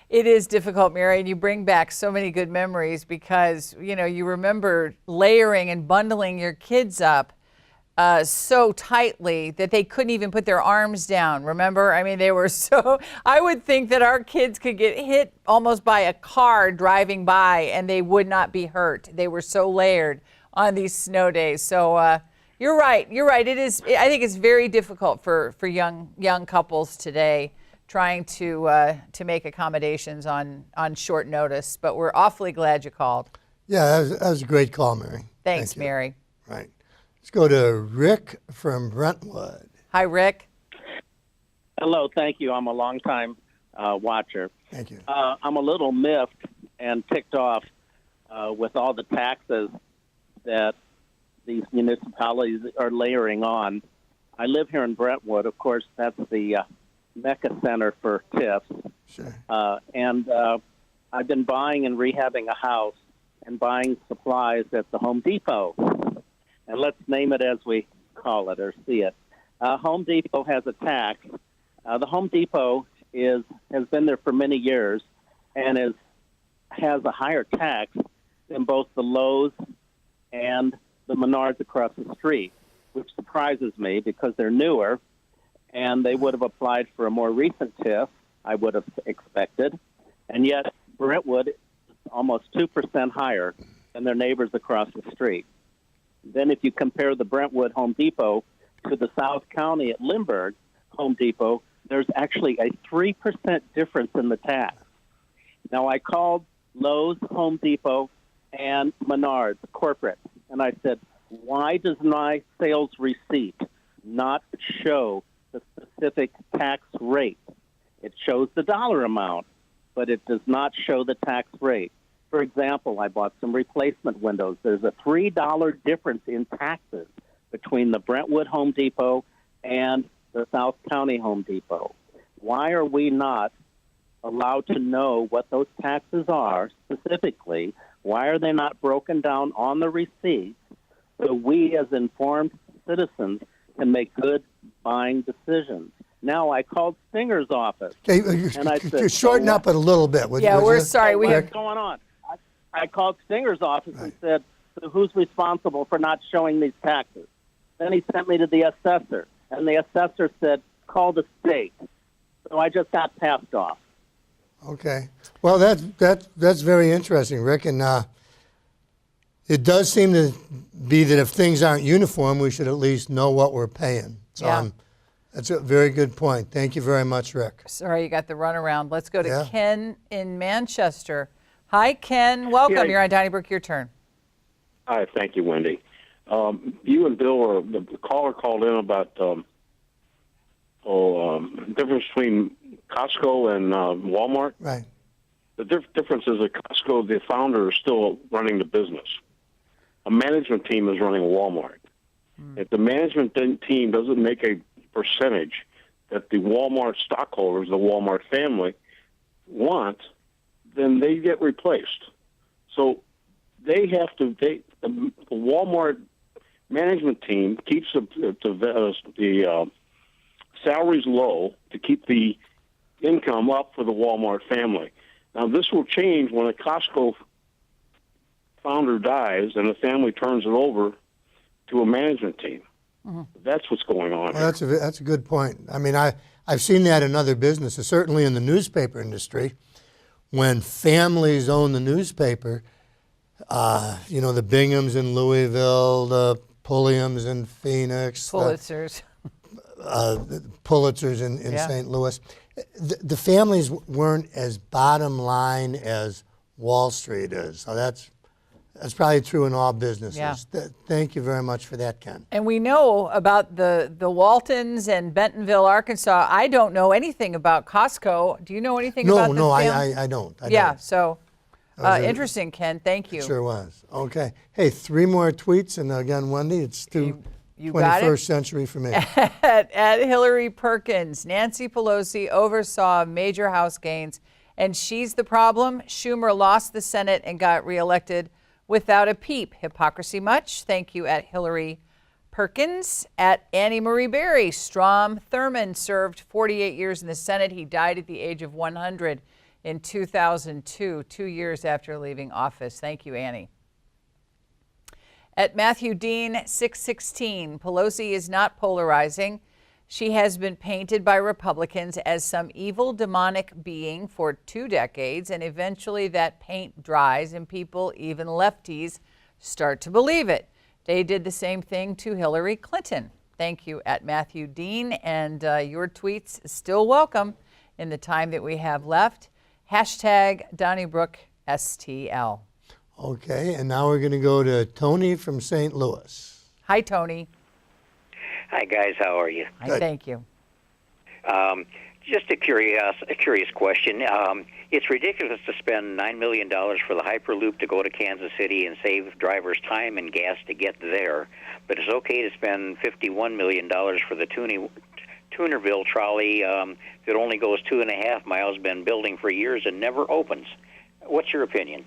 It is difficult, Mary, and you bring back so many good memories because, you know, you remember layering and bundling your kids up so tightly that they couldn't even put their arms down. Remember? I mean, they were so, I would think that our kids could get hit almost by a car driving by and they would not be hurt. They were so layered on these snow days. So you're right. It is, I think it's very difficult for young couples today trying to make accommodations on short notice, but we're awfully glad you called. Yeah, that was a great call, Mary. Thanks, Thank you. Mary. Right. Let's go to Rick from Brentwood. Hi, Rick. Hello, thank you. I'm a longtime watcher. Thank you. I'm a little miffed and ticked off with all the taxes that these municipalities are layering on. I live here in Brentwood. Of course, that's the Mecca Center for TIFs. Sure. And I've been buying and rehabbing a house and buying supplies at the Home Depot. and let's name it as we call it or see it. Home Depot has a tax. The Home Depot has been there for many years and has a higher tax than both the Lowe's and the Menards across the street, which surprises me because they're newer and they would have applied for a more recent TIF, I would have expected, and yet Brentwood is almost 2% higher than their neighbors across the street. Then if you compare the Brentwood Home Depot to the South County at Lindbergh Home Depot, there's actually a 3% difference in the tax. Now, I called Lowe's, Home Depot, and Menards corporate, and I said, why does my sales receipt not show the specific tax rate? It shows the dollar amount, but it does not show the tax rate. For example, I bought some replacement windows. There's a $3 difference in taxes between the Brentwood Home Depot and the South County Home Depot. Why are we not allowed to know what those taxes are specifically? Why are they not broken down on the receipts so we as informed citizens can make good buying decisions? Now, I called Stinger's office, and I said, shorten up it a little bit. Would we're you? sorry. What's going on? I called Stinger's office and said, so who's responsible for not showing these taxes? Then he sent me to the assessor, and the assessor said, call the state. So I just got passed off. Okay. Well, that's very interesting, Rick. And it does seem to be that if things aren't uniform, we should at least know what we're paying. So that's a very good point. Thank you very much, Rick. Sorry, you got the runaround. Let's go to Ken in Manchester. Hi, Ken. Welcome. Yeah. You're on Donnybrook. Your turn. Hi, thank you, Wendy. You and Bill, or the caller called in about difference between Costco and Walmart. Right. The difference is that Costco, the founder, is still running the business. A management team is running Walmart. If the management team doesn't make a percentage that the Walmart stockholders, the Walmart family, want, then they get replaced. So they have to. The Walmart management team keeps the salaries low to keep the income up for the Walmart family. Now, this will change when a Costco founder dies and the family turns it over to a management team. That's what's going on. Well, that's a good point. I mean, I've seen that in other businesses, certainly in the newspaper industry. When families own the newspaper, the Binghams in Louisville, the Pulliams in Phoenix, Pulitzers. The Pulitzers in St. Louis. The families weren't as bottom line as Wall Street is. So that's probably true in all businesses. Yeah. Thank you very much for that, Ken. And we know about the Waltons and Bentonville, Arkansas. I don't know anything about Costco. Do you know anything about this? No, I don't. So interesting, Ken. Thank you. It sure was. Okay. Hey, 3 more tweets, and again, Wendy, it's too you got 21st it? century for me. At Hillary Perkins, Nancy Pelosi oversaw major House gains, and she's the problem. Schumer lost the Senate and got reelected without a peep. Hypocrisy much? Thank you at Hillary Perkins. At Annie Marie Berry, Strom Thurmond served 48 years in the Senate. He died at the age of 100 in 2002, 2 years after leaving office. Thank you, Annie. At Matthew Dean, 616, Pelosi is not polarizing. She has been painted by Republicans as some evil demonic being for 2 decades, and eventually that paint dries and people, even lefties, start to believe it. They did the same thing to Hillary Clinton. Thank you at Matthew Dean, and your tweets still welcome in the time that we have left. Hashtag Donnybrook STL. Okay, and now we're going to go to Tony from St. Louis. Hi, Tony. Hi, guys. How are you? Hi, thank you. Just a curious question. It's ridiculous to spend $9 million for the Hyperloop to go to Kansas City and save drivers time and gas to get there, but it's okay to spend $51 million for the Tunerville trolley that only goes 2.5 miles, been building for years and never opens. What's your opinion?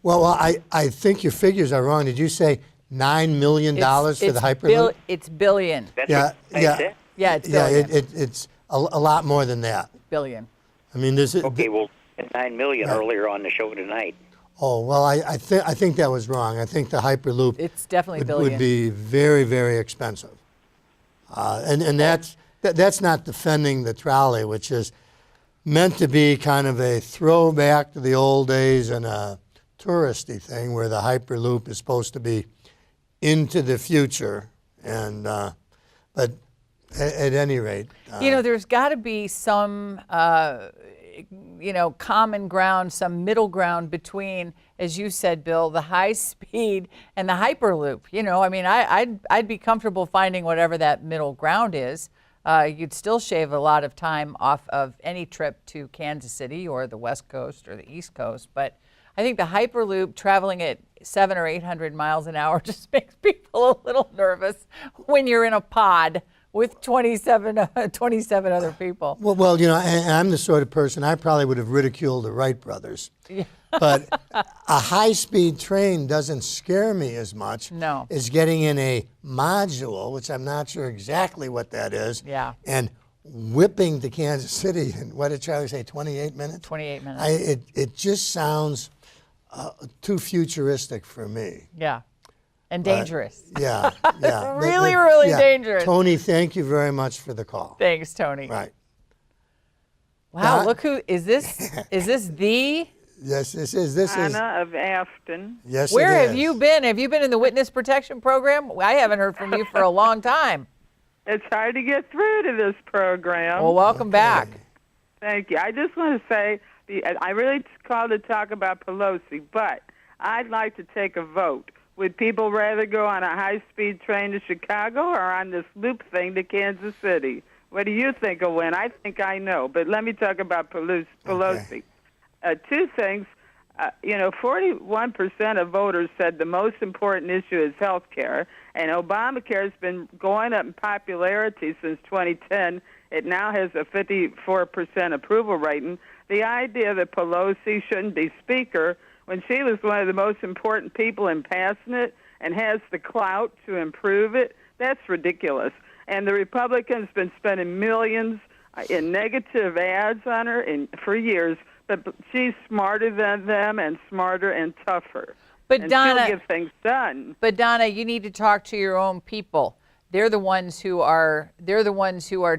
Well, I think your figures are wrong. Did you say $9 million for the Hyperloop? It's billion. That's Yeah, what they yeah. said? Yeah, it's Yeah, billion. it's a lot more than that. Billion. I mean, this is. Okay, well, $9 million earlier on the show tonight. Oh, well, I think that was wrong. I think the Hyperloop It's definitely would billion. be very, very expensive. And that's not defending the trolley, which is meant to be kind of a throwback to the old days and a touristy thing, where the Hyperloop is supposed to be into the future. And but at any rate, There's got to be some, common ground, some middle ground between, as you said, Bill, the high speed and the Hyperloop. I'd be comfortable finding whatever that middle ground is. You'd still shave a lot of time off of any trip to Kansas City or the West Coast or the East Coast. But I think the Hyperloop traveling at 700 or 800 miles an hour just makes people a little nervous when you're in a pod with 27 other people. well, and I'm the sort of person, I probably would have ridiculed the Wright brothers. Yeah. But a high-speed train doesn't scare me as much as getting in a module, which I'm not sure exactly what that is, and whipping to Kansas City in, what did Charlie say, 28 minutes? 28 minutes. It just sounds too futuristic for me. Yeah. And dangerous. Yeah. Really dangerous. Tony, thank you very much for the call. Thanks, Tony. Right. Wow, look who is this? Is this the? Yes, this is Anna of Afton. Yes, Where it have is. you been? Have you been in the witness protection program? I haven't heard from you for a long time. It's hard to get through to this program. Well, welcome back. Thank you. I just want to say, I really called to talk about Pelosi, but I'd like to take a vote. Would people rather go on a high-speed train to Chicago or on this loop thing to Kansas City? What do you think will win? I think I know, but let me talk about Pelosi. Okay. Two things. 41% of voters said the most important issue is health care, and Obamacare has been going up in popularity since 2010. It now has a 54% approval rating. The idea that Pelosi shouldn't be Speaker when she was one of the most important people in passing it and has the clout to improve it, that's ridiculous. And the Republicans have been spending millions in negative ads on her for years, but she's smarter than them and smarter and tougher. But and Donna, she'll get things done. But Donna, you need to talk to your own people. They're the ones who are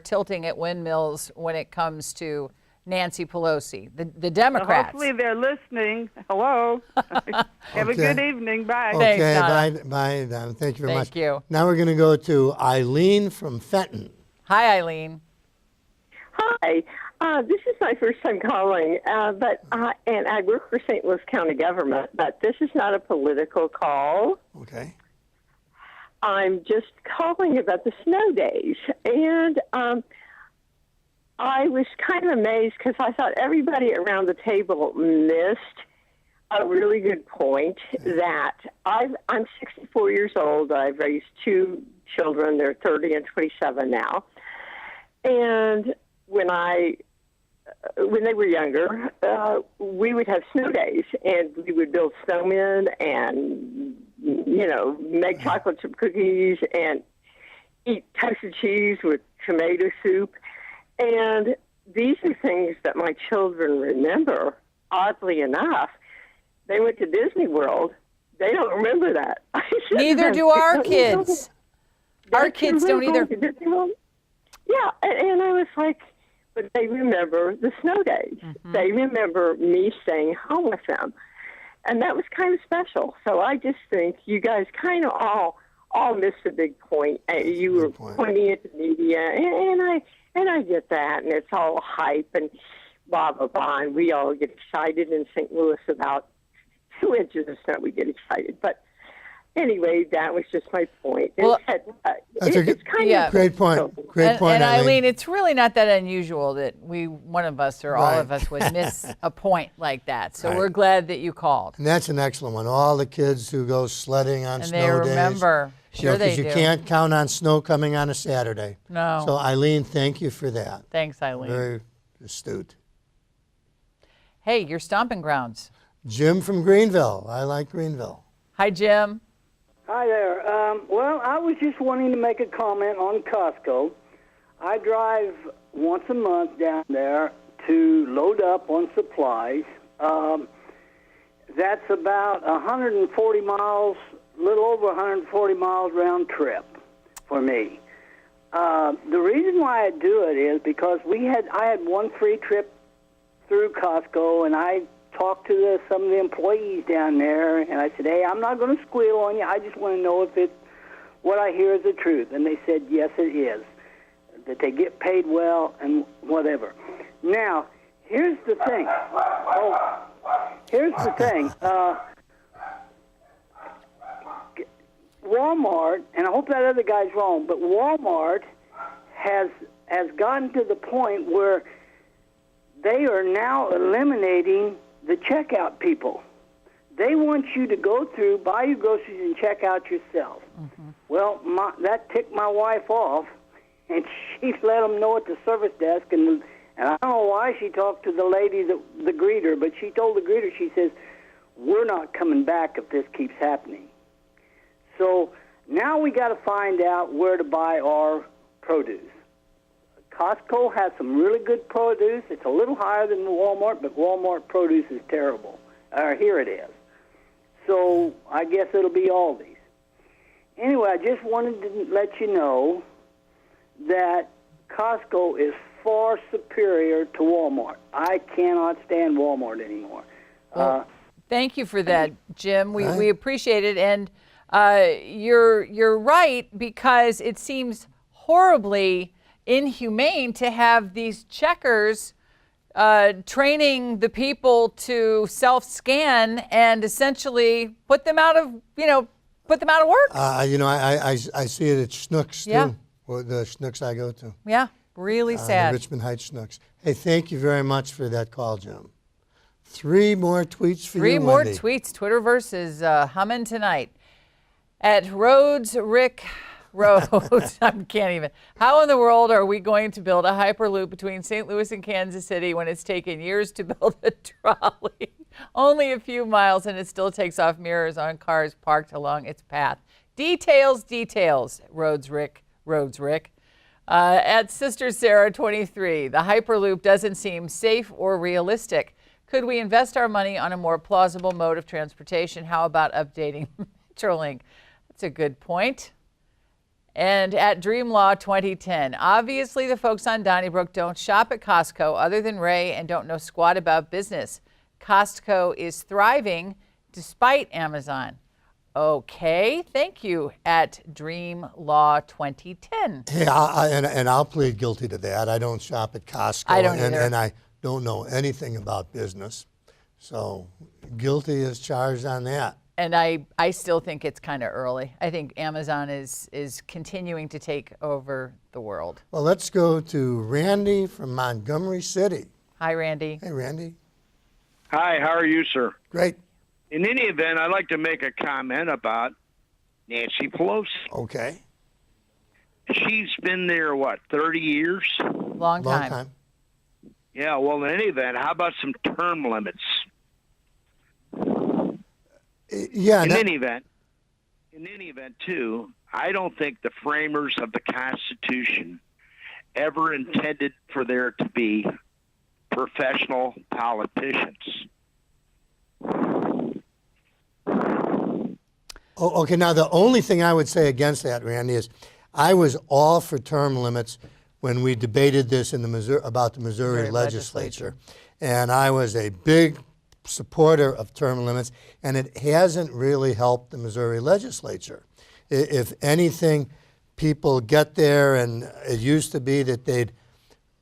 tilting at windmills when it comes to Nancy Pelosi, the Democrats. Hopefully they're listening. Hello. Have a good evening. Bye. Okay, Thanks, Donna. bye, Donna. Thank you very much. Thank you. Now we're going to go to Eileen from Fenton. Hi, Eileen. Hi. This is my first time calling, and I work for St. Louis County government, but this is not a political call. Okay. I'm just calling about the snow days, and I was kind of amazed because I thought everybody around the table missed a really good point that I'm 64 years old. I've raised two children. They're 30 and 27 now. And when they were younger, we would have snow days, and we would build snowmen and, make chocolate chip cookies and eat toasted cheese with tomato soup. And these are things that my children remember. Oddly enough, they went to Disney World. They don't remember that. Neither do our kids. Our kids don't either. Yeah, and I was like, but they remember the snow days. Mm-hmm. They remember me staying home with them. And that was kind of special. So I just think you guys kind of all missed a big point. You were pointing at the media, and I get that, and it's all hype and blah, blah, blah, and we all get excited in St. Louis about 2 inches of snow. We get excited. But anyway, that was just my point. Well, it's kind of great point. Great point, and Eileen. Eileen, it's really not that unusual that one of us or all of us would miss a point like that. So we're glad that you called. And that's an excellent one. All the kids who go sledding on And snow they days. remember. Sure they do. Because you can't count on snow coming on a Saturday. No. So, Eileen, thank you for that. Thanks, Eileen. Very astute. Hey, your stomping grounds. Jim from Greenville. I like Greenville. Hi, Jim. Hi there. Well, I was just wanting to make a comment on Costco. I drive once a month down there to load up on supplies. That's about 140 miles, a little over 140 miles round trip for me. The reason why I do it is because I had one free trip through Costco, and I talked to some of the employees down there, and I said, hey, I'm not going to squeal on you. I just want to know if what I hear is the truth. And they said, yes, it is, that they get paid well and whatever. Now, here's the thing. Walmart, and I hope that other guy's wrong, but Walmart has gotten to the point where they are now eliminating the checkout people. They want you to go through, buy your groceries, and check out yourself. Mm-hmm. Well, that ticked my wife off, and she let them know at the service desk, and I don't know why she talked to the lady, the greeter, but she told the greeter, she says, we're not coming back if this keeps happening. So now we got to find out where to buy our produce. Costco has some really good produce. It's a little higher than Walmart, but Walmart produce is terrible. Here it is. So I guess it'll be Aldi's. Anyway, I just wanted to let you know that Costco is far superior to Walmart. I cannot stand Walmart anymore. Well, thank you for that, Jim. We appreciate it. And you're right, because it seems horribly inhumane to have these checkers training the people to self-scan and essentially put them out of work. I see it at Schnucks too. Yeah. Or the Schnucks I go to. Yeah, really sad. The Richmond Heights Schnucks. Hey, thank you very much for that call, Jim. 3 more tweets for you, Wendy. 3 more Wendy. tweets. Twitterverse is humming tonight. At Rhodes Rick Rhodes, I can't even. How in the world are we going to build a Hyperloop between St. Louis and Kansas City when it's taken years to build a trolley? Only a few miles, and it still takes off mirrors on cars parked along its path. Details, Rhodes Rick. At Sister Sarah 23, the Hyperloop doesn't seem safe or realistic. Could we invest our money on a more plausible mode of transportation? How about updating Metrolink? That's a good point. And at Dream Law 2010, obviously the folks on Donnybrook don't shop at Costco other than Ray and don't know squat about business. Costco is thriving despite Amazon. Okay, thank you at Dream Law 2010. Hey, I'll plead guilty to that. I don't shop at Costco. I don't either. And I don't know anything about business. So guilty as charged on that. And I still think it's kind of early. I think Amazon is continuing to take over the world. Well, let's go to Randy from Montgomery City. Hi, Randy. Hey, Randy. Hi, how are you, sir? Great. In any event, I'd like to make a comment about Nancy Pelosi. Okay. She's been there, 30 years? Long time. Yeah, well, in any event, how about some term limits? Yeah. In any event, too, I don't think the framers of the Constitution ever intended for there to be professional politicians. Oh, okay, now the only thing I would say against that, Randy, is I was all for term limits when we debated this in about the Missouri legislature. And I was a big supporter of term limits, and it hasn't really helped the Missouri legislature. If anything, people get there, and it used to be that they'd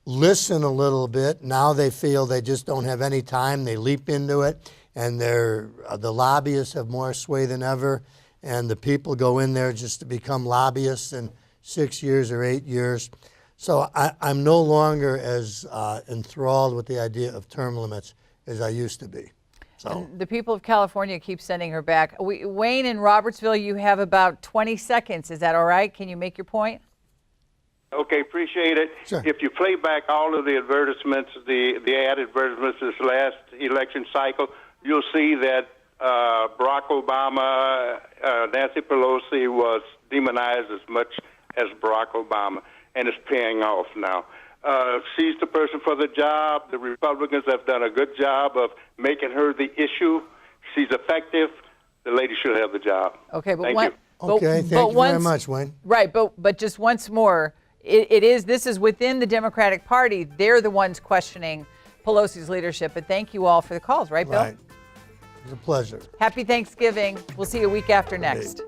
listen a little bit. Now they feel they just don't have any time. They leap into it, and the lobbyists have more sway than ever, and the people go in there just to become lobbyists in 6 years or 8 years. So I'm no longer as enthralled with the idea of term limits as I used to be. So. And the people of California keep sending her back. Wayne in Robertsville, you have about 20 seconds. Is that all right? Can you make your point? Okay, appreciate it. Sure. If you play back all of the advertisements, the ad advertisements this last election cycle, you'll see that Barack Obama, Nancy Pelosi was demonized as much as Barack Obama, and it's paying off now. She's the person for the job. The Republicans have done a good job of making her the issue. She's effective. The lady should have the job. Okay, but Thank one, you. Okay, thank you very much, Wayne. Right, but just once more, this is within the Democratic Party. They're the ones questioning Pelosi's leadership. But thank you all for the calls, right, Bill? Right. It was a pleasure. Happy Thanksgiving. We'll see you a week after next.